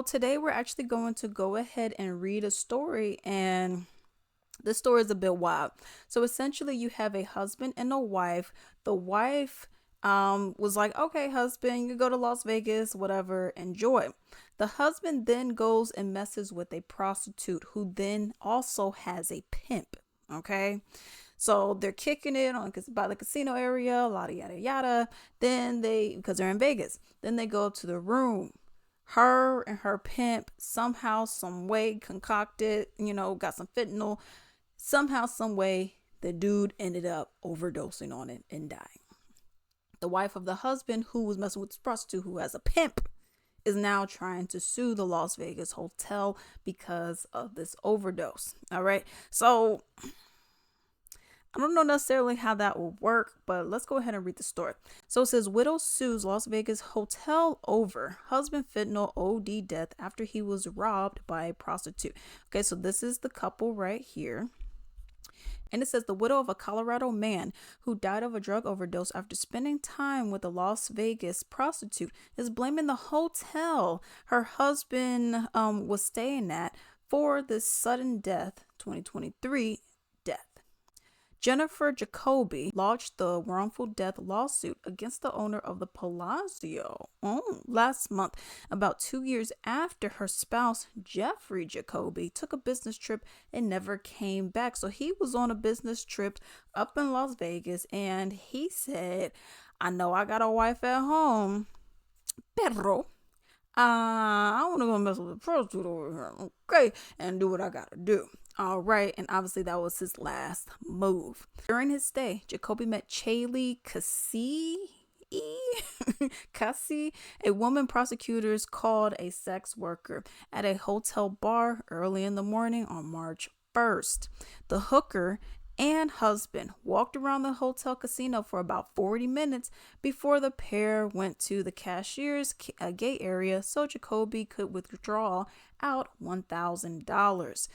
today we're actually going to go ahead and read a story, and this story is a bit wild. So essentially, you have a husband and a wife. The wife was like, okay, husband, you can go to Las Vegas, whatever, enjoy. The husband then goes and messes with a prostitute who then also has a pimp. Okay. So they're kicking it on by the casino area, a lot of yada yada. Then because they're in Vegas, then they go to the room. Her and her pimp somehow, some way concocted, got some fentanyl. Somehow, some way, the dude ended up overdosing on it and dying. The wife of the husband, who was messing with this prostitute who has a pimp, is now trying to sue the Las Vegas hotel because of this overdose. All right. So I don't know necessarily how that will work, but let's go ahead and read the story. So it says, widow sues Las Vegas hotel over husband fentanyl OD death after he was robbed by a prostitute. Okay, so this is the couple right here. And it says the widow of a Colorado man who died of a drug overdose after spending time with a Las Vegas prostitute is blaming the hotel her husband was staying at for this sudden death, 2023 death. Jennifer Jacoby lodged the wrongful death lawsuit against the owner of the Palazzo last month, about 2 years after her spouse, Jeffrey Jacoby, took a business trip and never came back. So he was on a business trip up in Las Vegas, and he said, I know I got a wife at home, pero I want to go mess with a prostitute over here, okay, and do what I gotta do. All right, and obviously that was his last move. During his stay, Jacoby met Chaley Cassie, a woman prosecutors called a sex worker, at a hotel bar early in the morning on March 1st. The hooker and husband walked around the hotel casino for about 40 minutes before the pair went to the cashier's gate area so Jacoby could withdraw out $1,000.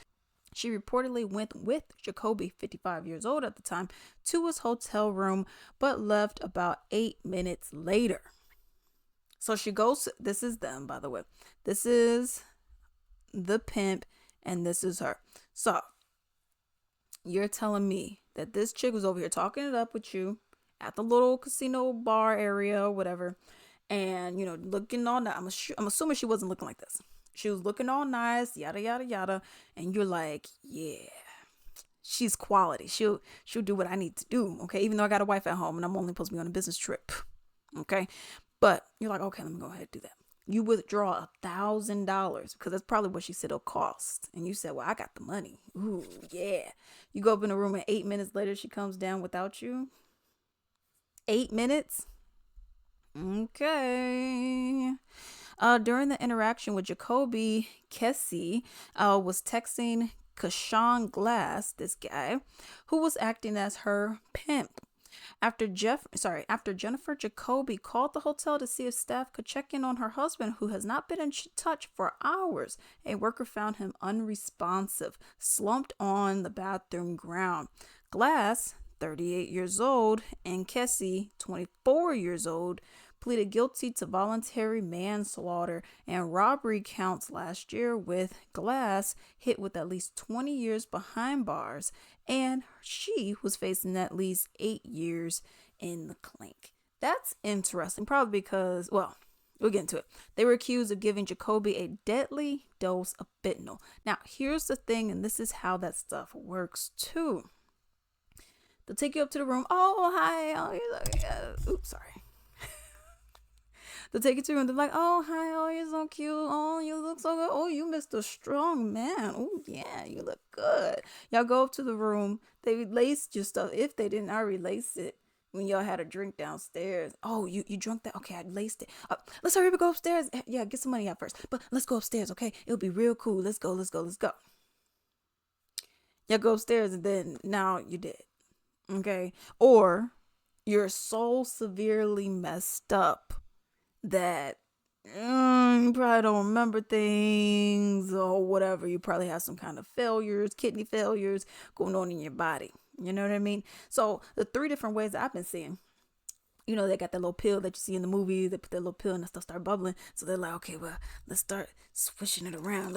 She reportedly went with Jacoby, 55 years old at the time, to his hotel room, but left about 8 minutes later. So she goes, this is them, by the way. This is the pimp, and this is her. So you're telling me that this chick was over here talking it up with you at the little casino bar area or whatever, and, looking all nice. I'm assuming she wasn't looking like this. She was looking all nice, yada, yada, yada. And you're like, yeah, she's quality. She'll do what I need to do. Okay. Even though I got a wife at home and I'm only supposed to be on a business trip. Okay. But you're like, okay, let me go ahead and do that. You withdraw $1,000 because that's probably what she said it'll cost. And you said, well, I got the money. Ooh, yeah. You go up in the room and 8 minutes later, she comes down without you. 8 minutes. Okay. During the interaction with Jacoby, Cassie was texting Kashawn Glass, this guy, who was acting as her pimp. After Jennifer Jacoby called the hotel to see if staff could check in on her husband, who has not been in touch for hours, a worker found him unresponsive, slumped on the bathroom ground. Glass, 38 years old, and Cassie, 24 years old, pleaded guilty to voluntary manslaughter and robbery counts last year, with Glass hit with at least 20 years behind bars, and she was facing at least 8 years in the clink. That's interesting, probably because, well, we'll get into it. They were accused of giving Jacoby a deadly dose of fentanyl. Now, here's the thing, and this is how that stuff works too. They'll take you up to the room. Oh, hi. Oh, you're like, oops, sorry. They'll take you to the room. They're like, oh, hi. Oh, you're so cute. Oh, you look so good. Oh, you Mr. Strong Man. Oh, yeah, you look good. Y'all go up to the room. They laced your stuff. If they didn't already lace it when y'all had a drink downstairs. Oh, you drunk that? Okay, I laced it. Let's hurry up and go upstairs. Yeah, get some money out first. But let's go upstairs, okay? It'll be real cool. Let's go. Y'all go upstairs, and then now you're dead. Okay? Or you're so severely messed up that you probably don't remember things or whatever. You probably have some kind of failures, kidney failures going on in your body. You know what I mean? So the 3 different ways that I've been seeing You know, they got that little pill that you see in the movie. They put that little pill and the stuff start bubbling. So they're like, okay, well, let's start swishing it around.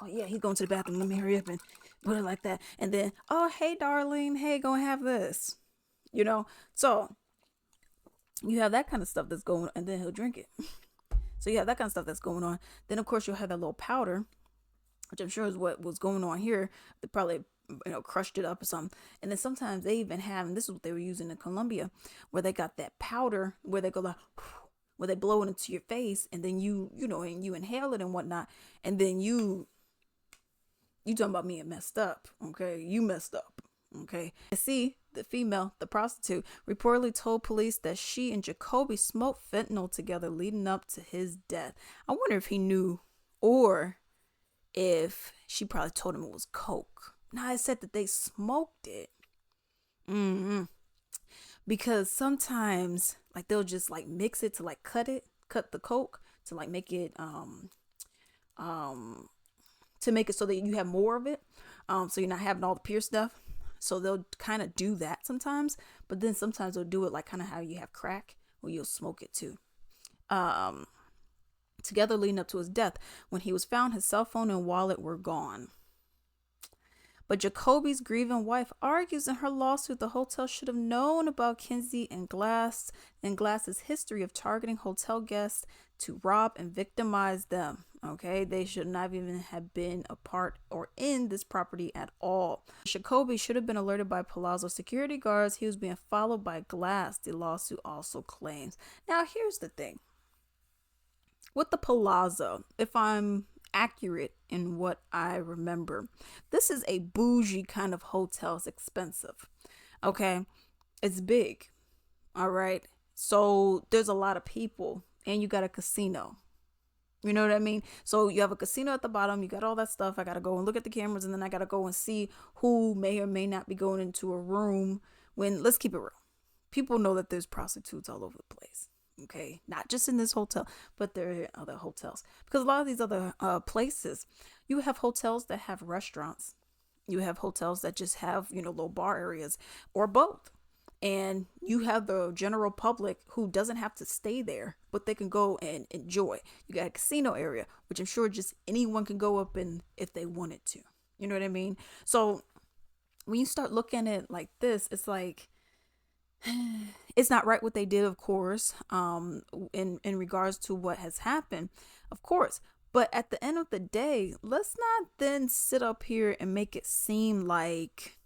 Oh yeah, he's going to the bathroom. Let me hurry up and put it like that. And then, oh, hey, darling, hey, go and have this. You know, so you have that kind of stuff that's going on, and then he'll drink it. So you have that kind of stuff that's going on. Then, of course, you'll have that little powder, which I'm sure is what was going on here. They probably, crushed it up or something. And then sometimes they even have, and this is what they were using in Colombia, where they got that powder where they go like, where they blow it into your face, and then and you inhale it and whatnot, and then you talking about me and messed up, okay? You messed up, okay? See, the female, the prostitute, reportedly told police that she and Jacoby smoked fentanyl together leading up to his death. I wonder if he knew, or if she probably told him it was coke. Now, I said that they smoked it. Because sometimes, like, they'll just, like, mix it to, like, cut the coke to, like, make it, to make it so that you have more of it. So you're not having all the pure stuff. So they'll kind of do that sometimes. But then sometimes they'll do it like kind of how you have crack, where you'll smoke it too. Together leading up to his death. When he was found, his cell phone and wallet were gone. But Jacoby's grieving wife argues in her lawsuit the hotel should have known about Kinsey and Glass's history of targeting hotel guests to rob and victimize them. Okay, they should not even have been a part or in this property at all. Jacoby should have been alerted by Palazzo security guards. He was being followed by Glass, the lawsuit also claims. Now, here's the thing. With the Palazzo, if I'm accurate in what I remember, this is a bougie kind of hotel. It's expensive. Okay, it's big. All right, so there's a lot of people, and you got a casino. You know what I mean? So you have a casino at the bottom. You got all that stuff. I got to go and look at the cameras, and then I got to go and see who may or may not be going into a room. When, let's keep it real, people know that there's prostitutes all over the place. Okay, not just in this hotel, but there are other hotels. Because a lot of these other places, you have hotels that have restaurants. You have hotels that just have, little bar areas, or both. And you have the general public who doesn't have to stay there, but they can go and enjoy. You got a casino area, which I'm sure just anyone can go up in if they wanted to. You know what I mean? So when you start looking at it like this, it's like, it's not right what they did, of course, in regards to what has happened, of course. But at the end of the day, let's not then sit up here and make it seem like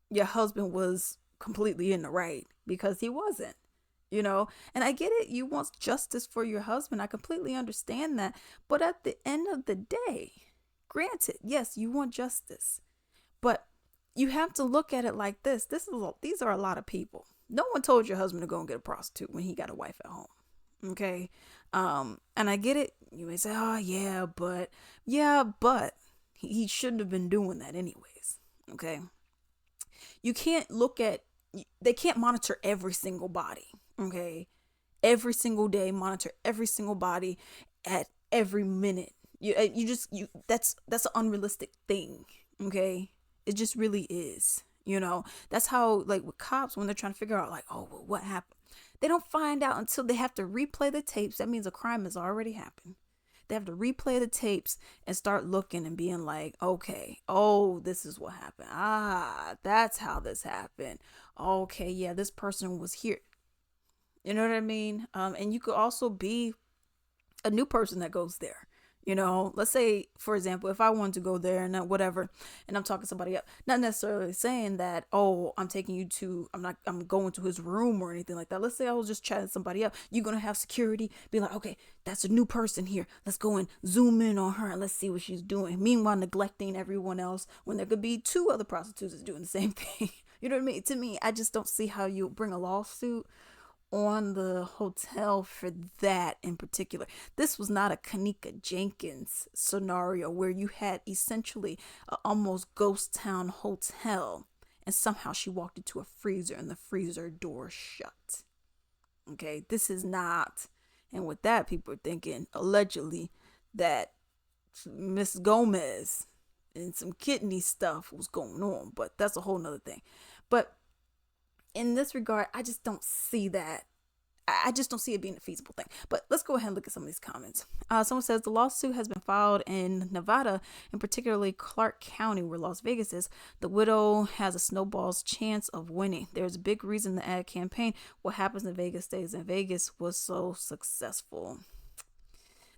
your husband was completely in the right, because he wasn't. And I get it, you want justice for your husband, I completely understand that. But at the end of the day, granted, yes, you want justice, but you have to look at it like this. These are a lot of people. No one told your husband to go and get a prostitute when he got a wife at home. Okay. And I get it, you may say, oh but he shouldn't have been doing that anyways. Okay, you can't they can't monitor every single body. Okay, every single day, monitor every single body at every minute. That's an unrealistic thing. Okay, it just really is. That's how, like, with cops, when they're trying to figure out, like, oh, well, what happened, they don't find out until they have to replay the tapes. That means a crime has already happened. They have to replay the tapes and start looking and being like, okay, oh, this is what happened. That's how this happened. Okay, yeah, this person was here. You know what I mean? And you could also be a new person that goes there. Let's say, for example, if I wanted to go there and whatever, and I'm talking somebody up, not necessarily saying that, oh, I'm going to his room or anything like that. Let's say I was just chatting somebody up. You're going to have security be like, okay, that's a new person here. Let's go and zoom in on her and let's see what she's doing. Meanwhile, neglecting everyone else when there could be two other prostitutes doing the same thing. You know what I mean? To me, I just don't see how you bring a lawsuit on the hotel for that in particular. This was not a Kanika Jenkins scenario where you had essentially a almost ghost town hotel and somehow she walked into a freezer and the freezer door shut. Okay, this is not. And with that, people are thinking allegedly that Miss Gomez and some kidney stuff was going on, but that's a whole nother thing. But in this regard, I just don't see that I just don't see it being a feasible thing. But let's go ahead and look at some of these comments. Someone says the lawsuit has been filed in Nevada, and particularly Clark County, where Las Vegas is. The widow has a snowball's chance of winning. There's a big reason the ad campaign, what happens in Vegas stays in Vegas, was so successful.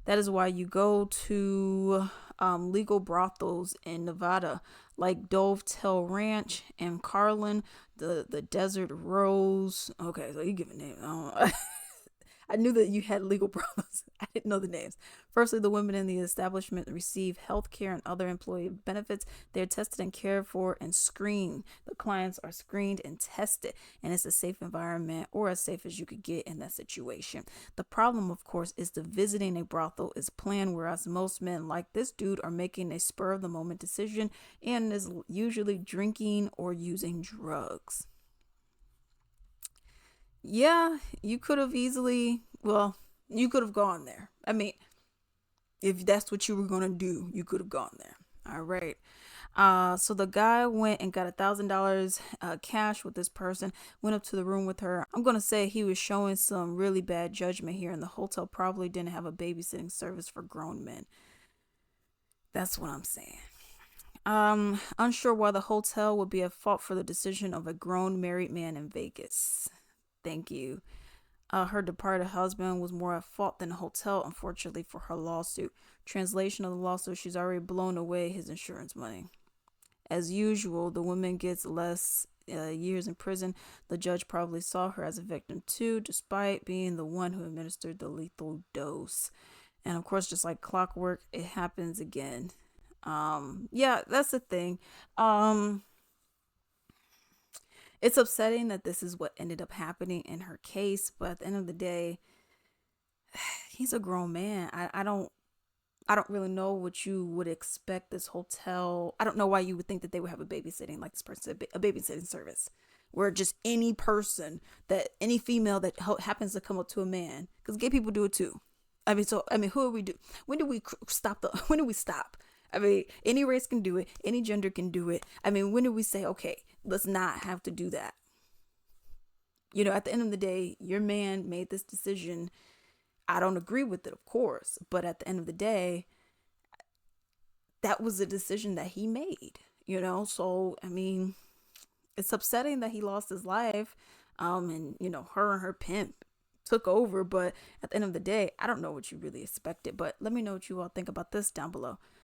That is why you go to legal brothels in Nevada, like Dovetail Ranch and Carlin, the Desert Rose. Okay, so you give a name. I knew that you had legal brothels. I didn't know the names. Firstly, the women in the establishment receive health care and other employee benefits. They're tested and cared for and screened. The clients are screened and tested, and it's a safe environment, or as safe as you could get in that situation. The problem, of course, is the visiting a brothel is planned, whereas most men like this dude are making a spur of the moment decision and is usually drinking or using drugs. Yeah, you could have easily, well, you could have gone there. I mean, if that's what you were going to do, you could have gone there. All right. So the guy went and got $1,000 cash with this person, went up to the room with her. I'm going to say he was showing some really bad judgment here, and the hotel probably didn't have a babysitting service for grown men. That's what I'm saying. Unsure why the hotel would be at fault for the decision of a grown married man in Vegas. Thank you. Her departed husband was more at fault than the hotel, unfortunately, for her lawsuit. Translation of the lawsuit: she's already blown away his insurance money. As usual, the woman gets less years in prison. The judge probably saw her as a victim too, despite being the one who administered the lethal dose. And of course, just like clockwork, it happens again. Yeah, that's the thing. Um, it's upsetting that this is what ended up happening in her case, but at the end of the day, he's a grown man. I don't really know what you would expect this hotel. I don't know why you would think that they would have a babysitting, like this person said, a babysitting service where just any person, that any female that happens to come up to a man, because gay people do it too. I mean, who are we do? When do we stop the? When do we stop? I mean, any race can do it. Any gender can do it. I mean, when do we say, okay, let's not have to do that? At the end of the day, your man made this decision. I don't agree with it, of course, but at the end of the day, that was a decision that he made. So I mean, it's upsetting that he lost his life, and her and her pimp took over, but at the end of the day, I don't know what you really expected. But let me know what you all think about this down below.